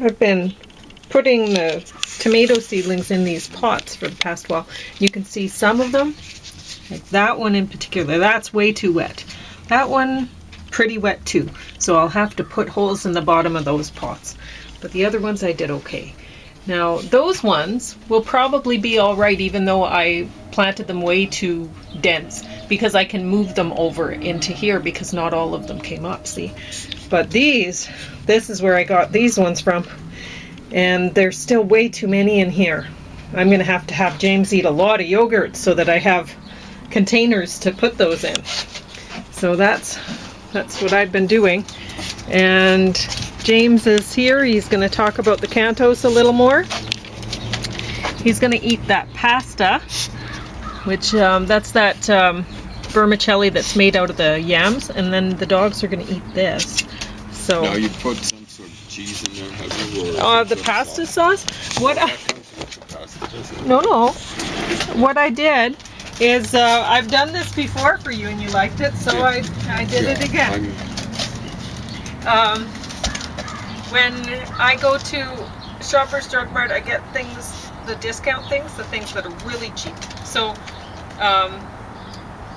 I've been putting the tomato seedlings in these pots for the past while. You can see some of them, like that one in particular, that's way too wet. That one, pretty wet too. So I'll have to put holes in the bottom of those pots. But the other ones I did okay. Now, those ones will probably be all right, even though I planted them way too dense, because I can move them over into here because not all of them came up, see? But these, this is where I got these ones from, and there's still way too many in here. I'm gonna have to have James eat a lot of yogurt so that I have containers to put those in. So that's what I've been doing. And James is here. He's going to talk about the cantos a little more. He's going to eat that pasta, which that's that vermicelli that's made out of the yams, and then the dogs are going to eat this. So now you put some sort of cheese in there, have you? Or the pasta sauce? What? That comes with the pasta, doesn't it? No. What I did is I've done this before for you and you liked it, so I did it again. When I go to Shoppers Drug Mart, I get things, the discount things, the things that are really cheap. So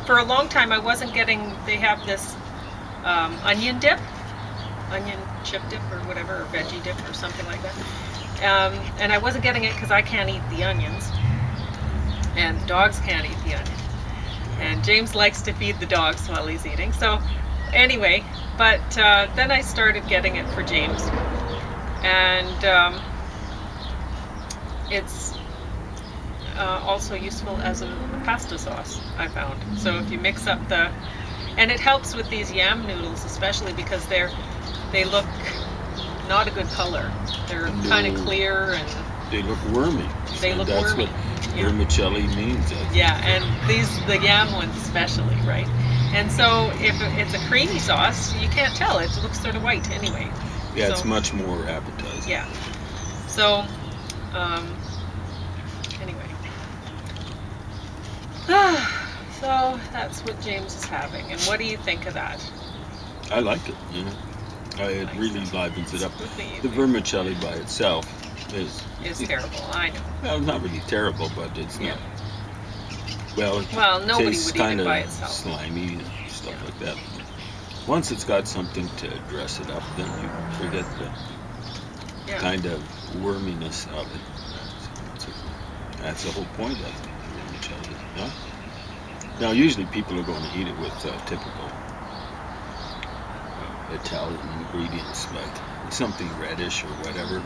for a long time I wasn't getting, they have this onion dip, onion chip dip or whatever, or veggie dip or something like that. And I wasn't getting it because I can't eat the onions. And the dogs can't eat the onion. And James likes to feed the dogs while he's eating. So anyway, but then I started getting it for James. And it's also useful as a pasta sauce, I found. So if you mix up and it helps with these yam noodles, especially because they look not a good color. They're kind of clear and they look wormy. They look that's wormy. What vermicelli means. Yeah, and the yam ones especially, right? And so if it's a creamy sauce, you can't tell. It looks sort of white anyway. Yeah, it's much more appetizing. Yeah. So, anyway. So that's what James is having. And what do you think of that? I like it. It really livens it up. The vermicelli by itself is terrible. I know. Well, it's not really terrible, but it's not. Well, nobody would tastes eat kind it by of itself. slimy and stuff like that. Once it's got something to dress it up, then you forget the kind of worminess of it. That's the whole point of vermicelli. No? Now, usually people are going to eat it with typical Italian ingredients, like something reddish or whatever.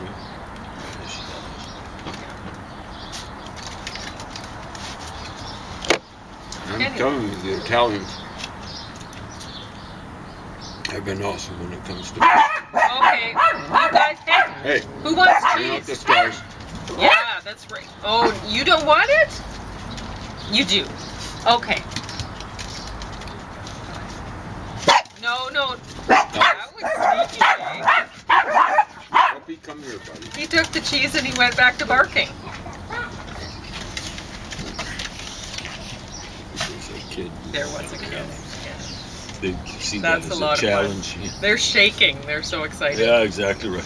I'm telling you, the Italians have been awesome when it comes to. Okay, you guys, hey, who wants cheese? You want the stars? Yeah, that's right. Oh, you don't want it? You do. Okay. No. That was sneaky, eh? Puppy, come here, buddy. He took the cheese and he went back to barking. There was a kid. They see That's that as a lot a challenge. Of fun. They're shaking. They're so excited. Yeah, exactly right.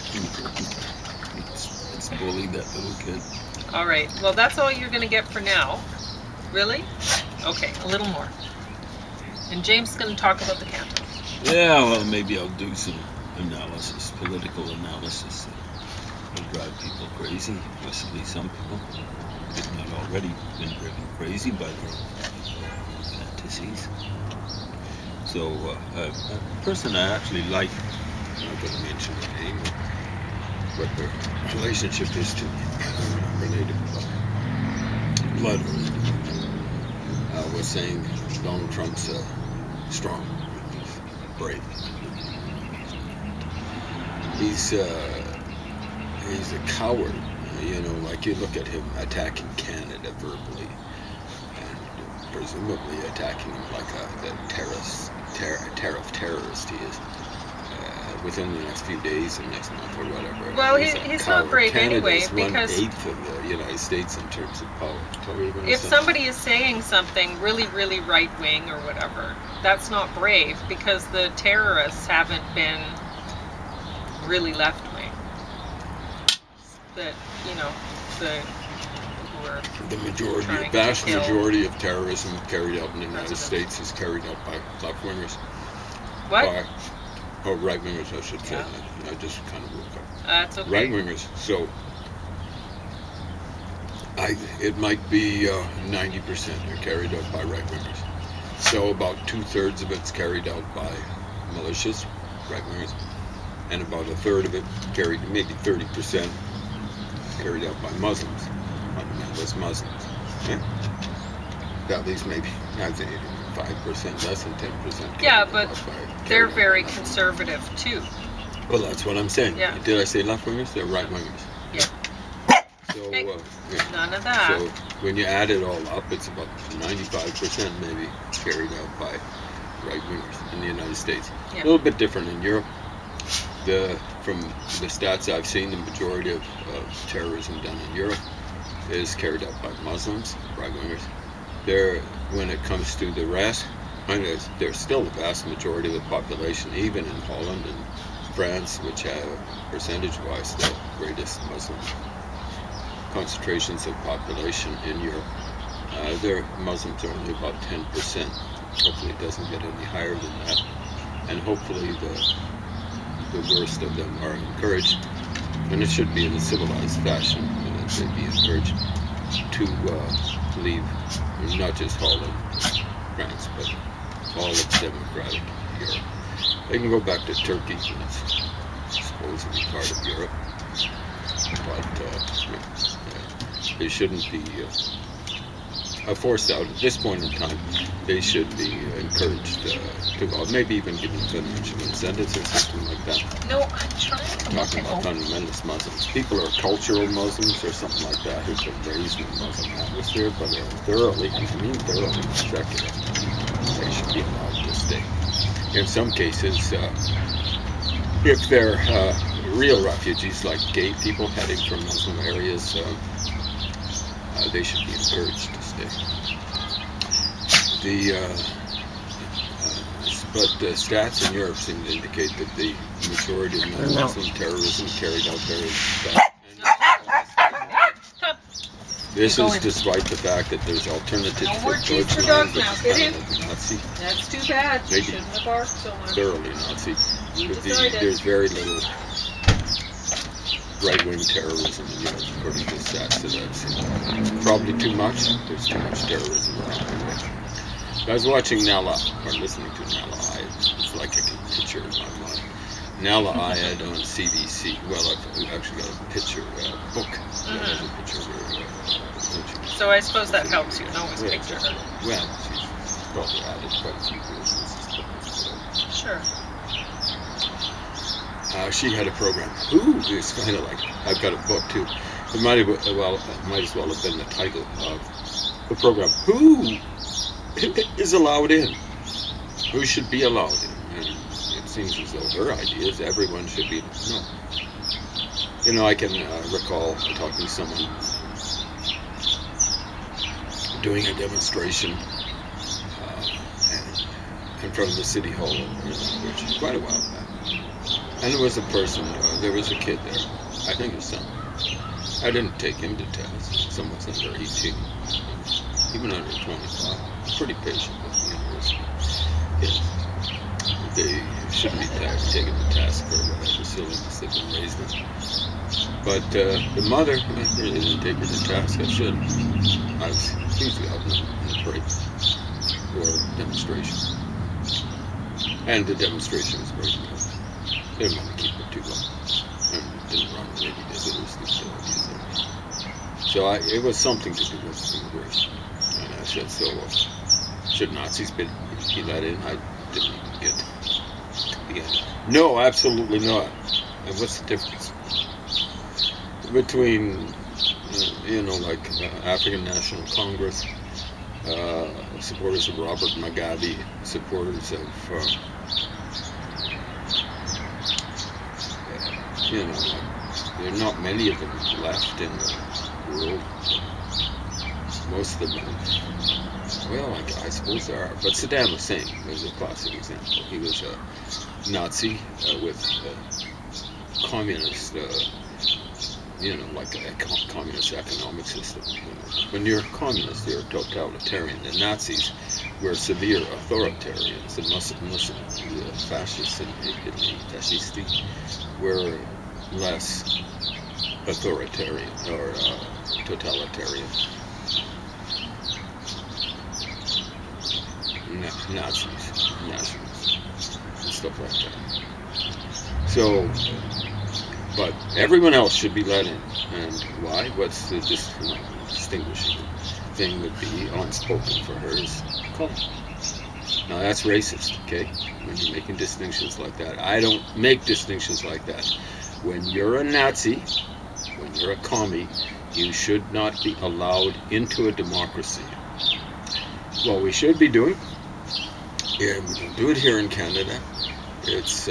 It's bully that little kid. All right. Well, that's all you're going to get for now. Really? Okay, a little more. And James is going to talk about the cantos. Yeah, well, maybe I'll do some analysis, political analysis. Will drive people crazy, especially some people. If not already been driven crazy by their fantasies. So, a person I actually like, I'm not going to mention her name, what their relationship is to me. I'm not related, but blood related. Was saying Donald Trump's strong, brave. He's a coward. Like you look at him attacking Canada verbally, and presumably attacking him like the tariff terrorist he is. Within the next few days and next month or whatever. Well, he's not brave anyway, because 1/8 of the United States in terms of power. If somebody is saying something really, really right-wing or whatever, that's not brave, because the terrorists haven't been really left-wing. that, the who are The trying vast to kill majority of terrorism carried out in the United residents. States is carried out by left-wingers. What? Right-wingers, I should say. Yeah. I just kind of woke up. That's okay. Right-wingers. So, it might be 90% are carried out by right-wingers. So about 2/3 of it's carried out by militias, right-wingers, and about 1/3 of it maybe 30%, carried out by Muslims, fundamentalist Muslims. Okay? That leaves maybe, I think, 5%, less than 10%. Yeah, but they're very conservative too. Well, that's what I'm saying. Yeah. Did I say left-wingers? They're right-wingers. Yeah. So, Okay. yeah. None of that. So when you add it all up, it's about 95% maybe carried out by right-wingers in the United States. Yeah. A little bit different in Europe. From the stats I've seen, the majority of terrorism done in Europe is carried out by Muslims, right-wingers. When it comes to the rest, there's still the vast majority of the population, even in Holland and France, which have percentage-wise the greatest Muslim concentrations of population in Europe. Their Muslims are only about 10%. Hopefully it doesn't get any higher than that. And hopefully the worst of them are encouraged, and it should be in a civilized fashion, that they be encouraged to leave not just Holland, France, but all of democratic Europe. They can go back to Turkey, it's supposedly part of Europe, but they shouldn't be forced out. At this point in time, they should be encouraged to go out, maybe even given financial incentives or something like that. No, I'm trying to look Talking at about fundamentalist Muslims. People are cultural Muslims or something like that who've been raised in a Muslim atmosphere, but are thoroughly secular. They should be allowed to stay. In some cases, if they're real refugees, like gay people heading from Muslim areas, they should be encouraged to stay. But the stats in Europe seem to indicate that the majority of non-Muslim terrorism carried out there is bad. This is despite the fact that there's alternatives No more for treats for Deutschland, dogs which now. is Get kind in. of like Nazi, That's too bad. You Maybe. shouldn't have barked so much. thoroughly Nazi. You But decided. there's very little right-wing terrorism in Europe, according to the stats that I've seen. Probably too much. There's too much terrorism around. I was watching Nella, or listening to Nella Ayed. It's like I can picture in my mind. Nella Ayed on CBC. Well, I've actually got a picture, a book. That has a picture of her. So I suppose that helps. You can always picture her. Well, she's probably added quite a few years since this book was put out. Sure. She had a program. Ooh, it's kind of like, I've got a book too. It might as well have been the title of the program. Who is allowed in? Who should be allowed in? And it seems as though her idea is everyone should be. No. I can recall talking to someone doing a demonstration in front of the city hall, which is quite a while back. And there was a person, there was a kid there, I think his son. I didn't take him to task. Someone's under 18, even under 25. Pretty patient with the university. Yeah. They shouldn't be taken to task for whatever silliness they've been raised in. But the mother, I really didn't take her to task. I should. I was usually out in the parade or demonstration. And the demonstration was breaking up. They didn't want to keep it too long. And didn't run with any visitors. So it was something to do with immigration. And I said, so should Nazis be let in? I didn't even get to the end. No, absolutely not. And what's the difference between, like African National Congress, supporters of Robert Mugabe, supporters of, there are not many of them left in the world. Most of them, well, I suppose there are. But Saddam Hussein was a classic example. He was a Nazi with communist like a communist economic system. When you're a communist, you're a totalitarian. The Nazis were severe authoritarians. The fascists in Italy, fascisti, were less authoritarian or totalitarian. Nazis, nationalists, and stuff like that. So, but everyone else should be let in. And why? What's the distinguishing thing would be unspoken for her is color. Now that's racist, okay? When you're making distinctions like that. I don't make distinctions like that. When you're a Nazi, when you're a commie, you should not be allowed into a democracy. What we should be doing, and we don't do it here in Canada, it's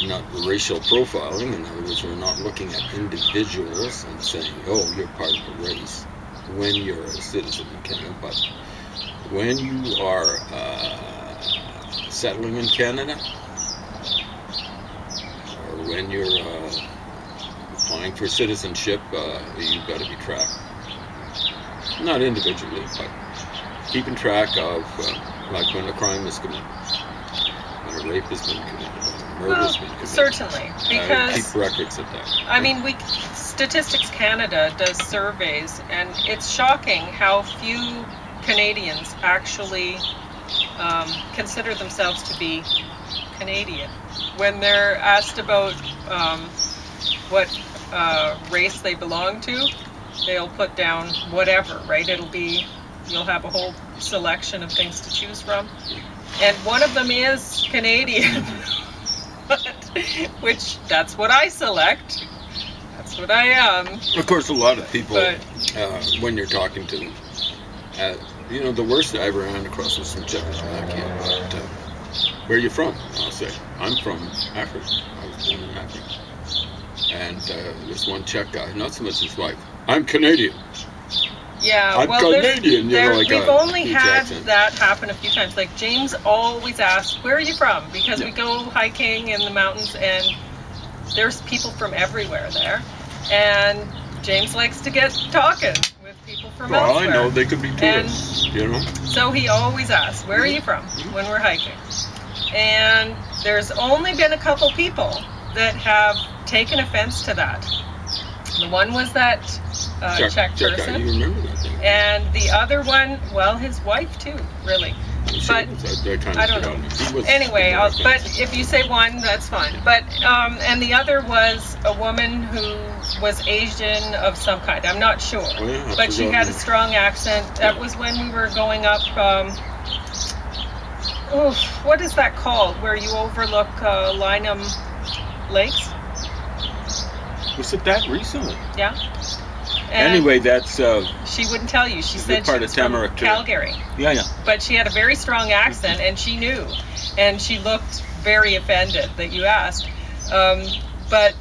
not racial profiling. In other words, we're not looking at individuals and saying, oh, you're part of a race when you're a citizen in Canada. But when you are settling in Canada, or when you're applying for citizenship, you've got to be tracked. Not individually, but keeping track of, like when a crime is committed, when a rape has been committed, when a murder has been committed. Certainly, because keep records of that. I mean, Statistics Canada does surveys, and it's shocking how few Canadians actually consider themselves to be Canadian. When they're asked about what race they belong to, they'll put down whatever, right? You'll have a whole selection of things to choose from. And one of them is Canadian, which that's what I select. That's what I am. Of course, a lot of people, when you're talking to them, the worst I ever ran across was from Czechoslovakia. But where are you from? I'll say, I'm from Africa. I was born in Africa. And this one Czech guy, not so much his wife, I'm Canadian. Yeah, I'm Canadian, we've only had that happen a few times. Like James always asks, where are you from? Because we go hiking in the mountains and there's people from everywhere there. And James likes to get talking with people from elsewhere. Well, I know, they could be tourists, So he always asks, where are you from when we're hiking? And there's only been a couple people that have taken offense to that. The one was that Czech person. You remember that thing. And the other one, well, his wife too, really. But I don't know. Anyway, but if you say one, that's fine. But and the other was a woman who was Asian of some kind. I'm not sure. Oh, yeah, but she had a strong accent. That was when we were going up. What is that called? Where you overlook Lynham Lakes? Was it that recently? Yeah. And anyway, that's... she wouldn't tell you. She said she was from Calgary. Yeah. But she had a very strong accent, and she knew. And she looked very offended that you asked. But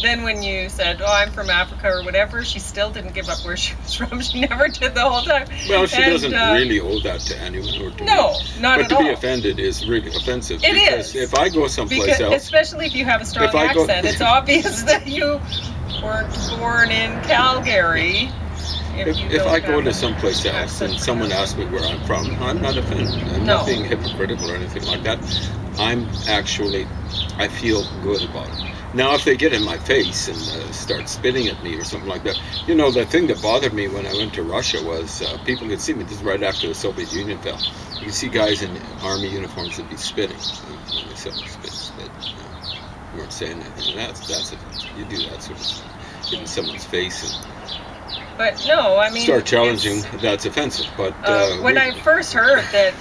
then when you said, I'm from Africa or whatever, she still didn't give up where she was from. She never did the whole time. Well, she doesn't really owe that to anyone or to me. Not at all. But to be offended is really offensive. It because if I go someplace else... Especially if you have a strong accent. It's obvious that you weren't born in Calgary. If I go to someplace else and someone asks me where I'm from, I'm not offended. I'm not being hypocritical or anything like that. I feel good about it. Now, if they get in my face and start spitting at me or something like that, the thing that bothered me when I went to Russia was people could see me. This is right after the Soviet Union fell. You could see guys in army uniforms would be spitting. When they said spit. You weren't saying anything. That's offensive. You do that sort of thing. Get in someone's face But no, I mean... Start challenging, that's offensive. But when I first heard that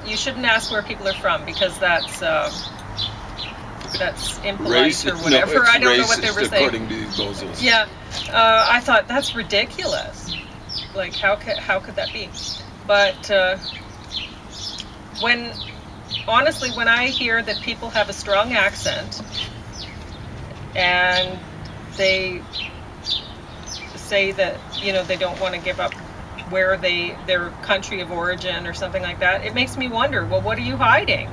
you shouldn't ask where people are from because that's impolite or whatever. I don't know what they were saying. According to these bozos. Yeah, I thought that's ridiculous. Like, how could that be? But honestly, when I hear that people have a strong accent and they say that they don't want to give up where their country of origin or something like that, it makes me wonder, well, what are you hiding?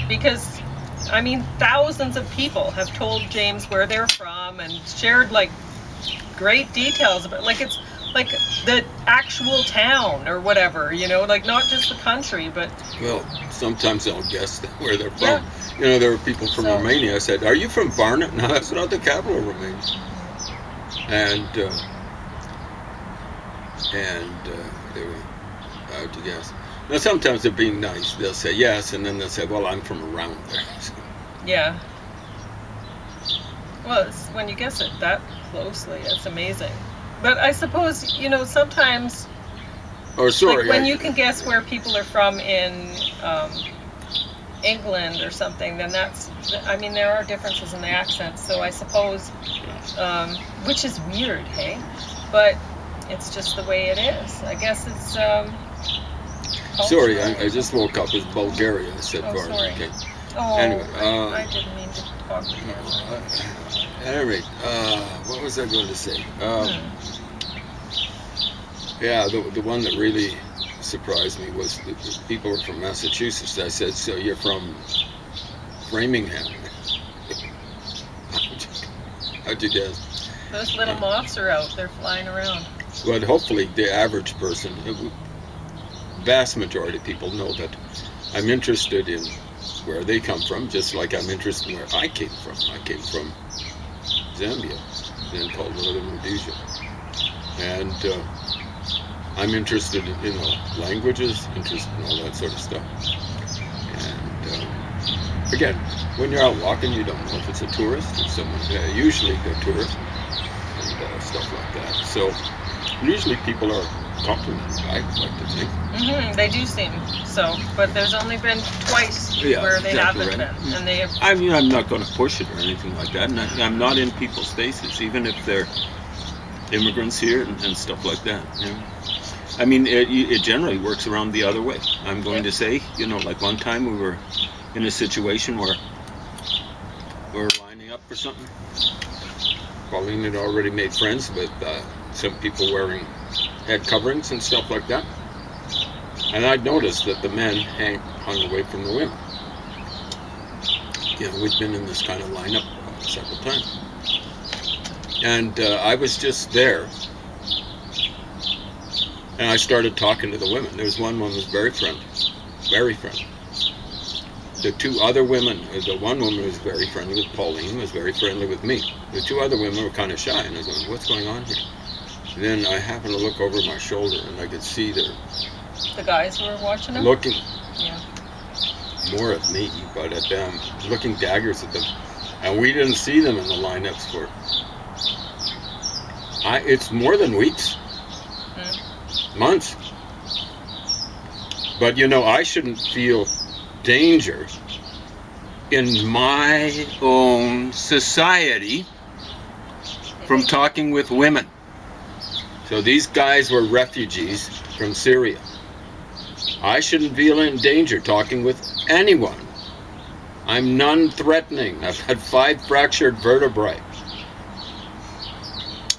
Because I mean, thousands of people have told James where they're from and shared like great details about, like, it's like the actual town or whatever, you know, like not just the country, but Well, sometimes they'll guess where they're from. Yeah. You know, there were people from So- Romania. I said, "Are you from Varna?" No, that's not the capital of Romania. And they were out to guess. Now, sometimes they're being nice. They'll say yes, and then they'll say, "Well, I'm from around there." So, yeah. Well, it's, when you guess it that closely, it's amazing. But I suppose, you know, sometimes, or sorry, like when you can guess where people are from in England or something, then that's, I mean, there are differences in the accents, so I suppose, which is weird, hey? But it's just the way it is. I guess it's, Sorry, cultural. I just woke up. It's Bulgaria. I said Oh, Varna. sorry. Okay. Oh, Anyway, I didn't mean to talk to you. At any rate, what was I going to say? Yeah, the one that really surprised me was that the people were from Massachusetts. I said, "So you're from Framingham?" How'd you guess? Those little moths are out. They're flying around. But hopefully the average person, vast majority of people know that I'm interested in where they come from, just like I'm interested in where I came from. I came from Zambia, then called Northern Rhodesia. And I'm interested in languages, interested in all that sort of stuff. And again, when you're out walking, you don't know if it's a tourist or someone. Usually they're tourists and stuff like that. So usually people are complimented, I'd like to think. They do seem so, but there's only been twice where they exactly haven't right. been, and they have. I mean, I'm not going to push it or anything like that. And I'm not in people's faces, even if they're immigrants here and stuff like that. You know? I mean, it generally works around the other way. I'm going to say, you know, like one time we were in a situation where we were lining up for something. Pauline had already made friends with some people wearing head coverings and stuff like that. And I'd noticed that the men hung away from the women. You know, we'd been in this kind of lineup several times. And I was just there. And I started talking to the women. There was one woman who was very friendly. Very friendly. The two other women, the one woman was very friendly with Pauline, was very friendly with me. The two other women were kind of shy, and I was going, "What's going on here?" And then I happened to look over my shoulder, and I could see the guys who were watching them? Looking Yeah. more at me, but at them, looking daggers at them. And we didn't see them in the lineups for, it's more than weeks. Months. But you know, I shouldn't feel danger in my own society from talking with women. So these guys were refugees from Syria. I shouldn't feel in danger talking with anyone. I'm non-threatening. I've had 5 fractured vertebrae.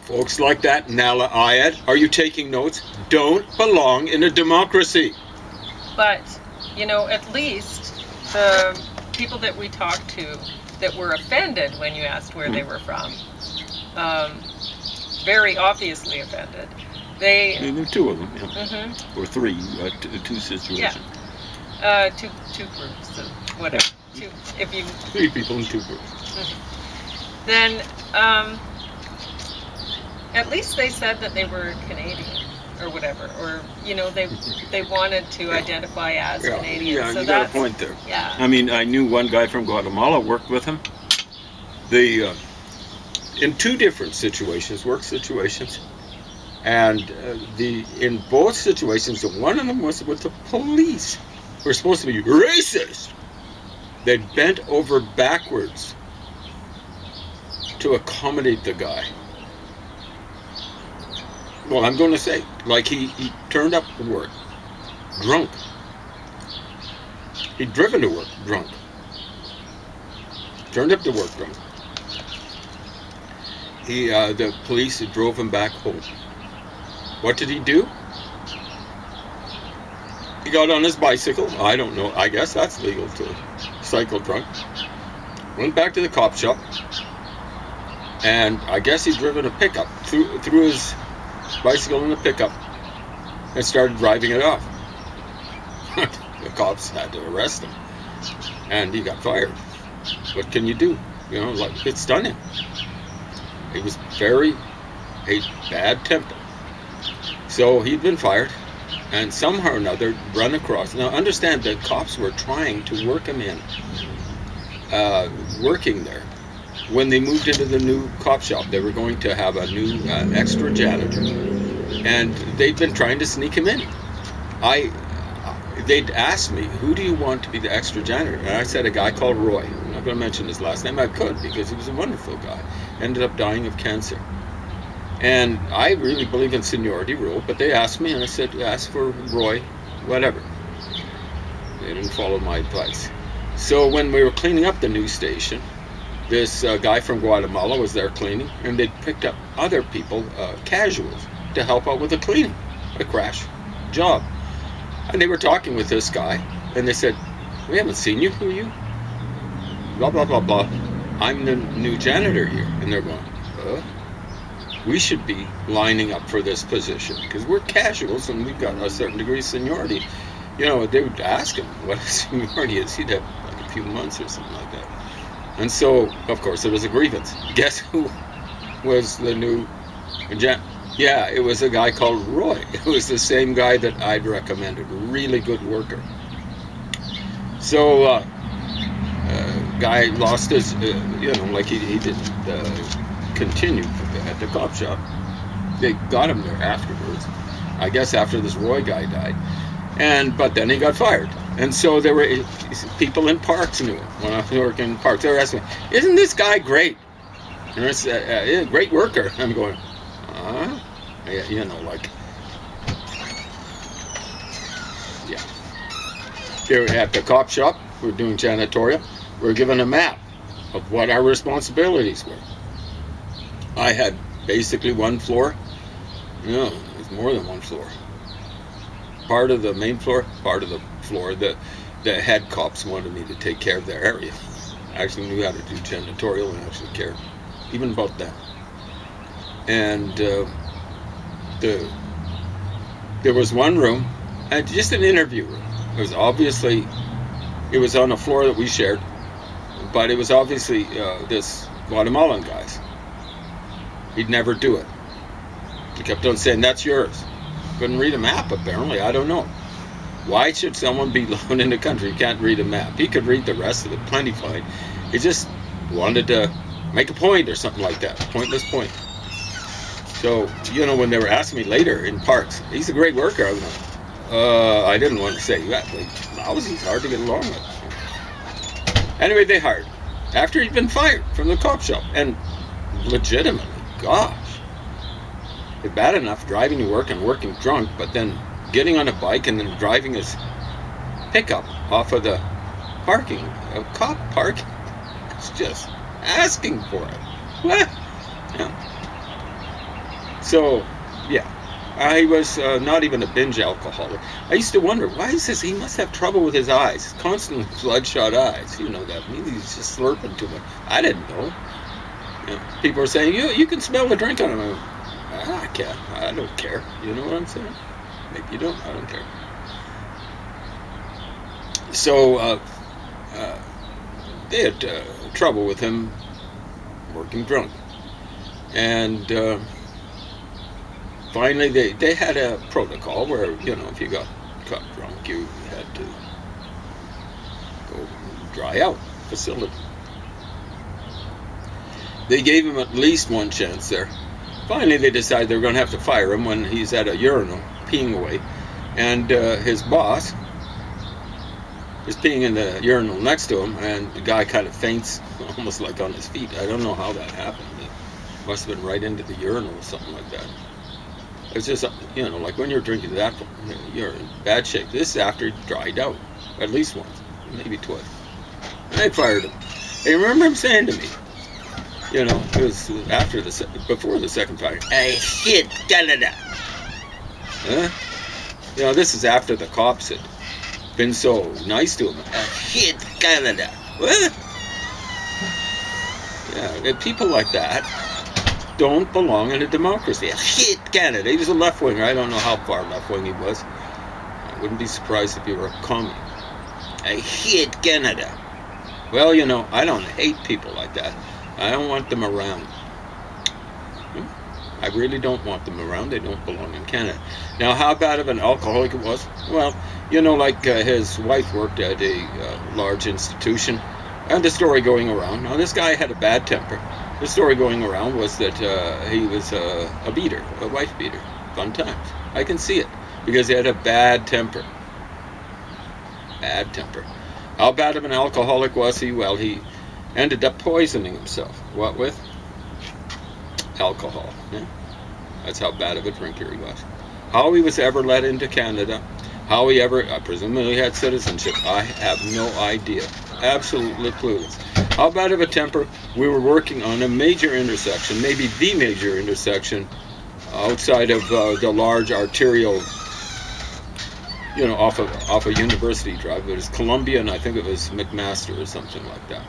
Folks like that, Nala Ayed, are you taking notes? Don't belong in a democracy. But, you know, at least the people that we talked to that were offended when you asked where they were from, very obviously offended. There were 2 of them, yeah. Or 3, 2 situations. Yeah. Two groups, so whatever. Yeah. 2, if you. 3 people in 2 groups. Then, at least they said that they were Canadian or whatever, or you know, they wanted to identify as Canadian. Yeah, so you got a point there. Yeah. I mean, I knew one guy from Guatemala, worked with him. In 2 different situations, work situations, and in both situations, one of them was with the police. We're supposed to be racist. They bent over backwards to accommodate the guy. Well, I'm going to say, like he turned up to work drunk. He'd driven to work drunk. Turned up to work drunk. The police drove him back home. What did he do? He got on his bicycle. I don't know. I guess that's legal to cycle drunk. went back to the cop shop, and I guess he'd driven a pickup, threw his bicycle in the pickup, and started driving it off. The cops had to arrest him, and he got fired. What can you do? You know, like, it's done him. He was a bad temper. So he'd been fired, and somehow or another run across. Now understand that cops were trying to work him in, working there. When they moved into the new cop shop, they were going to have a new extra janitor, and they'd been trying to sneak him in. They'd asked me, who do you want to be the extra janitor? And I said, a guy called Roy. I'm not going to mention his last name. I could, because he was a wonderful guy. Ended up dying of cancer. And I really believe in seniority rule, but they asked me, and I said, ask for Roy, whatever. They didn't follow my advice. So when we were cleaning up the news station, this guy from Guatemala was there cleaning, and they'd picked up other people, casuals, to help out with the cleaning, a crash job. And they were talking with this guy, and they said, we haven't seen you, who are you? Blah, blah, blah, blah. I'm the new janitor here. And they're going, we should be lining up for this position, because we're casuals, and we've got a certain degree of seniority. You know, they would ask him what his seniority is. He'd have like a few months or something like that. And so, of course, there was a grievance. Guess who was the new janitor? Yeah, it was a guy called Roy. It was the same guy that I'd recommended. Really good worker. So, guy lost his, like he didn't continue at the cop shop. They got him there afterwards. I guess after this Roy guy died. But then he got fired. And so there were people in parks knew him. When I was working in parks, they were asking me, isn't this guy great? And I said, yeah, great worker. I'm going, yeah, like, yeah. Here at the cop shop, we're doing janitorial. We're given a map of what our responsibilities were. I had basically one floor. No, it was more than one floor. Part of the main floor, part of the floor that the head cops wanted me to take care of their area. I actually knew how to do janitorial and actually cared even about that. And there was one room, just an interview room. It was on a floor that we shared, but it was obviously this Guatemalan guy's. He'd never do it. He kept on saying, that's yours. Couldn't read a map, apparently. I don't know. Why should someone be alone in the country who can't read a map? He could read the rest of it plenty fine. He just wanted to make a point or something like that. Pointless point. So, when they were asking me later in parks, he's a great worker. I was like, I didn't want to say that. He's hard to get along with. Anyway, they hired him after he'd been fired from the cop shop. And legitimately, gosh, it's bad enough driving to work and working drunk, but then getting on a bike and then driving his pickup off of the cop parking. It's just asking for it. What? Yeah. So, yeah, I was not even a binge alcoholic. I used to wonder, why is this? He must have trouble with his eyes, constantly bloodshot eyes. You know that. Maybe he's just slurping too much. I didn't know. People are saying, you can smell the drink on him. I can't. I don't care. You know what I'm saying? Maybe you don't. I don't care. So, they had trouble with him working drunk. And finally, they had a protocol where, if you got caught drunk, you had to go dry out facility. They gave him at least one chance there. Finally, they decided they were going to have to fire him when he's at a urinal, peeing away. And his boss is peeing in the urinal next to him, and the guy kind of faints, almost like on his feet. I don't know how that happened. It must have been right into the urinal or something like that. It's just, like when you're drinking that, you're in bad shape. This is after he dried out, at least once, maybe twice. And they fired him. I remember him saying to me, it was before the second fire, I hate Canada. Huh? This is after the cops had been so nice to him. I hate Canada. What? People like that don't belong in a democracy. I hate Canada. He was a left-winger. I don't know how far left-wing he was. I wouldn't be surprised if he were a commie. I hate Canada. Well, I don't hate people like that. I don't want them around. I really don't want them around. They don't belong in Canada. Now, how bad of an alcoholic it was? Well, his wife worked at a large institution, and the story going around, now this guy had a bad temper. The story going around was that he was a beater, a wife beater. Fun times. I can see it, because he had a bad temper. Bad temper. How bad of an alcoholic was he? Well, he ended up poisoning himself. What with? Alcohol. Yeah? That's how bad of a drinker he was. How he was ever let into Canada, how he ever, presumably had citizenship, I have no idea. Absolutely clueless. How bad of a temper? We were working on a major intersection, maybe the major intersection, outside of the large arterial, off of University Drive. It was Columbia, and I think it was McMaster or something like that.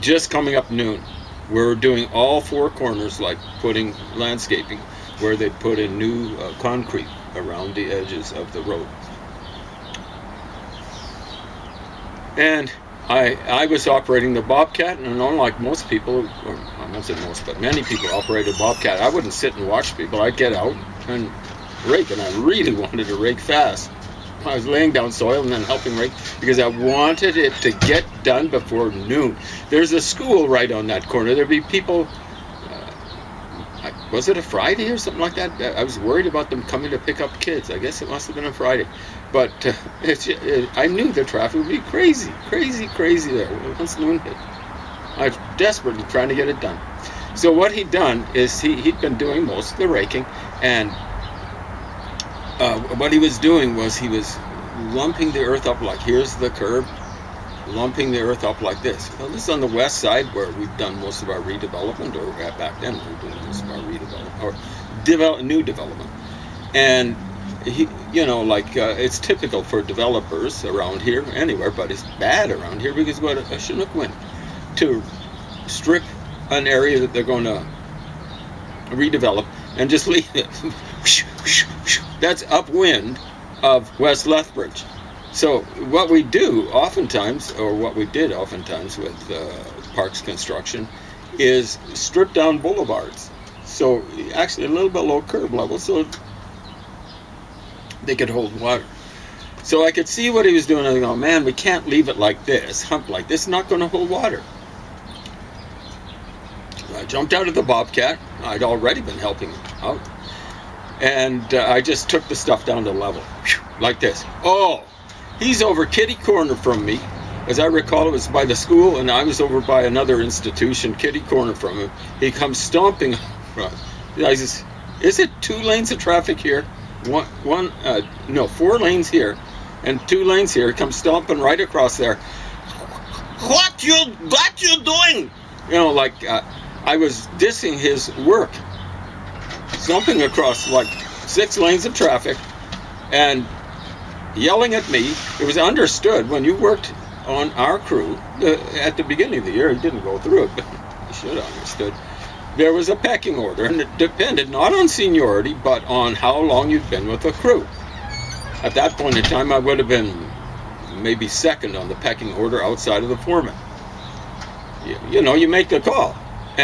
Just coming up noon. We're doing all four corners, like putting landscaping, where they put in new concrete around the edges of the road. And I was operating the Bobcat, and unlike most people, or I won't say most, but many people operate a Bobcat, I wouldn't sit and watch people. I'd get out and rake, and I really wanted to rake fast. I was laying down soil and then helping rake because I wanted it to get done before noon. There's a school right on that corner. There'd be people, was it a Friday or something like that? I was worried about them coming to pick up kids. I guess it must have been a Friday. But I knew the traffic would be crazy there once noon hit. I was desperately trying to get it done. So what he'd done is he'd been doing most of the raking, and what he was doing was he was lumping the earth up like, here's the curb, lumping the earth up like this. Well, this is on the west side where we've done most of our redevelopment, or back then we were doing most of our redevelopment, or new development. And he, it's typical for developers around here, anywhere, but it's bad around here because what a Chinook wind to strip an area that they're going to redevelop and just leave it. That's upwind of West Lethbridge. So what we do oftentimes, or what we did oftentimes with parks construction, is strip down boulevards. So actually a little below curb level, so they could hold water. So I could see what he was doing. I go, man, we can't leave it like this, hump like this. It's not going to hold water. I jumped out of the Bobcat. I'd already been helping him out. And I just took the stuff down to level, like this. Oh, he's over kitty corner from me. As I recall, it was by the school, and I was over by another institution, kitty corner from him. He comes stomping. I says, is it 2 lanes of traffic here? 4 lanes here, and 2 lanes here. He comes stomping right across there. What you doing? I was dissing his work. Stomping across like 6 lanes of traffic and yelling at me. It was understood when you worked on our crew at the beginning of the year. He didn't go through it, but he should have understood. There was a pecking order, and it depended not on seniority, but on how long you'd been with the crew. At that point in time, I would have been maybe second on the pecking order outside of the foreman. You make the call.